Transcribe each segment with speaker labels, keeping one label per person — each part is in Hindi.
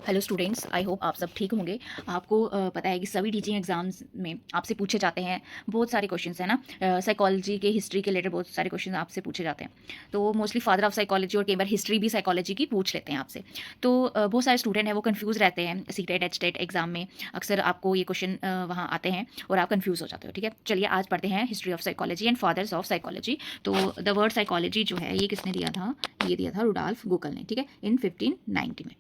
Speaker 1: हेलो स्टूडेंट्स, आई होप आप सब ठीक होंगे। आपको पता है कि सभी टीचिंग एग्जाम्स में आपसे पूछे जाते हैं बहुत सारे क्वेश्चंस है ना। साइकोलॉजी के, हिस्ट्री के रिलेटेड बहुत सारे क्वेश्चन आपसे पूछे जाते हैं। तो मोस्टली फादर ऑफ साइकोलॉजी और कई बार हिस्ट्री भी साइकोलॉजी की पूछ लेते हैं आपसे। तो बहुत सारे स्टूडेंट हैं वो कन्फ्यूज़ रहते हैं सीटेट एचटेट एग्जाम में। अक्सर आपको ये क्वेश्चन वहाँ आते हैं और आप कन्फ्यूज़ हो जाते हो। ठीक है, चलिए आज पढ़ते हैं history of psychology and fathers of psychology. तो द वर्ड साइकोलॉजी जो है ये किसने दिया था? ये दिया था रुडॉल्फ गूकल ने, ठीक है, इन 1590 में।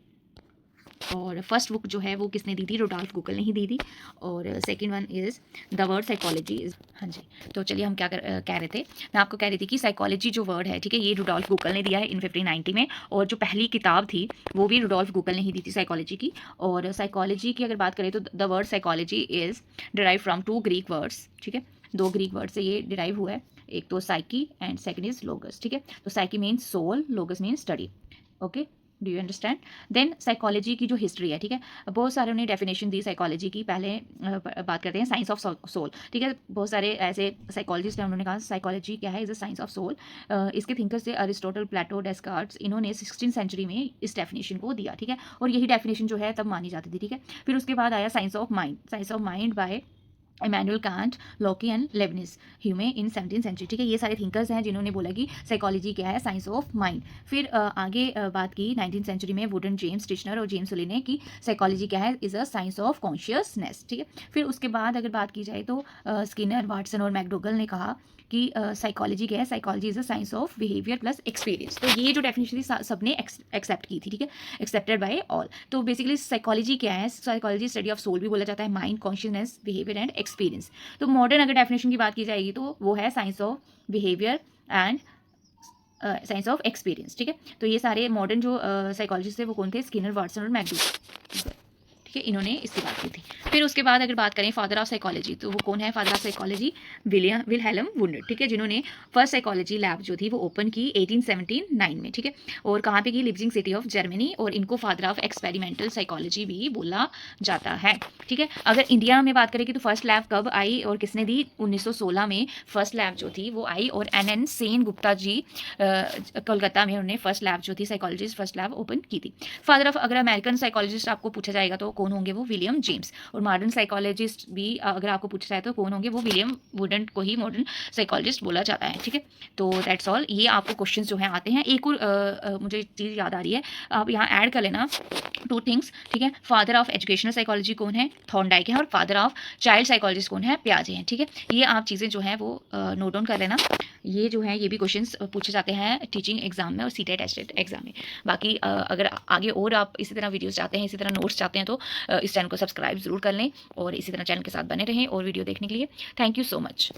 Speaker 1: और फर्स्ट बुक जो है वो किसने दी थी? रुडॉल्फ गूकल ने ही दी थी। और second one is the word psychology is. हाँ जी, तो चलिए हम क्या कह रहे थे। मैं आपको कह रही थी कि साइकोलॉजी जो वर्ड है, ठीक है, ये रुडॉल्फ गूकल ने दिया है इन 1590 में। और जो पहली किताब थी वो भी रुडॉल्फ गूकल ने ही दी थी साइकोलॉजी की। और साइकोलॉजी की अगर बात करें तो the word psychology is derive from 2 Greek words, ठीक है, 2 ग्रीक वर्ड से ये डिराइव हुआ है। एक तो psyche and second is logos, ठीक है। तो psyche means soul, logos means study. Okay, do you understand? Then psychology की जो हिस्ट्री है, ठीक है, बहुत सारे उन्हें डेफिनेशन दी साइकोलॉजी की। पहले बात करते हैं साइंस ऑफ सोल, ठीक है। बहुत सारे ऐसे साइकोलॉजिस्ट हैं, उन्होंने कहा साइकोलॉजी क्या है, is a science of soul. इसके थिंकर्स थे अरिस्टोटल, प्लेटो, डेस्कार्ट्स। इन्होंने 16th सेंचुरी में इस डेफिनेशन को दिया, ठीक है। और यही डेफिनेशन जो है तब मानी जाती थी, ठीक है। फिर उसके बाद आया science of mind, science of mind by Immanuel Kant, Locke and Leibniz, Hume in 17th century, ठीक है। ये सारे थिंकर्स हैं जिन्होंने बोला कि साइकोलॉजी क्या है, साइंस ऑफ माइंड। फिर आगे बात की 19th सेंचुरी में वुडन, जेम्स टिशनर और जेम्स सुली ने कि साइकोलॉजी क्या है, is a science of consciousness, ठीक है। फिर उसके बाद अगर बात की जाए तो स्किनर, वाटसन और मैकडोगल ने कहा कि साइकोलॉजी क्या है, psychology is a science of behaviour plus experience. तो ये जो डेफिनेशन थी सबने एक्सेप्ट की थी, ठीक है, एक्सेप्टेड बाय ऑल। तो बेसिकली साइकोलॉजी क्या है? साइकोलॉजी स्टडी ऑफ सोल भी बोला जाता है, mind, consciousness, behaviour and experience. तो मॉडर्न अगर डेफिनेशन की बात की जाएगी तो वो है science of behaviour and science of experience, ठीक है। तो ये सारे मॉडर्न जो साइकोलॉजिस्ट थे वो कौन थे? स्किनर, वाटसन और मैकडोगल, ठीक है, इन्होंने इसकी बात की थी। फिर उसके बाद अगर बात करें फादर ऑफ साइकोलॉजी, तो वो कौन है फादर ऑफ साइकोलॉजी? विलहेल्म वुंडट, ठीक है, जिन्होंने फर्स्ट साइकोलॉजी लैब जो थी वो ओपन की 1879 में, ठीक है। और कहाँ पे की? लिप्जिंग सिटी ऑफ जर्मनी। और इनको फादर ऑफ एक्सपेरिमेंटल साइकोलॉजी भी बोला जाता है, ठीक है। अगर इंडिया में बात करें कि तो फर्स्ट लैब कब आई और किसने दी? 1916 में फर्स्ट लैब जो थी वो आई। और NN सेन गुप्ता जी कोलकाता में उन्होंने फर्स्ट लैब जो थी साइकोलॉजिस्ट फर्स्ट लैब ओपन की थी। फादर ऑफ अगर अमेरिकन साइकोलॉजिस्ट आपको पूछा जाएगा तो कौन होंगे? वो विलियम जेम्स। और मॉडर्न साइकोलॉजिस्ट भी अगर आपको पूछा जाए तो कौन होंगे? वो विलियम वुडन को ही मॉडर्न साइकोलॉजिस्ट बोला जाता है, ठीक है। तो दैट्स ऑल। ये आपको क्वेश्चन जो है आते हैं। एक और मुझे चीज़ याद आ रही है, आप यहाँ ऐड कर लेना 2 थिंग्स, ठीक है। फादर ऑफ एजुकेशनल साइकोलॉजी कौन है? थॉर्नडाइक है। और फादर ऑफ चाइल्ड साइकोलॉजिस्ट कौन है? पियाजे हैं, ठीक है। ये आप चीज़ें जो हैं वो नोट डाउन कर लेना। ये जो है ये भी क्वेश्चंस पूछे जाते हैं टीचिंग एग्जाम में और सीटेट एचटेट एग्जाम में। बाकी अगर आगे और आप इसी तरह वीडियोस चाहते हैं, इसी तरह नोट्स चाहते हैं तो इस चैनल को सब्सक्राइब ज़रूर कर लें और इसी तरह चैनल के साथ बने रहें और वीडियो देखने के लिए थैंक यू सो मच।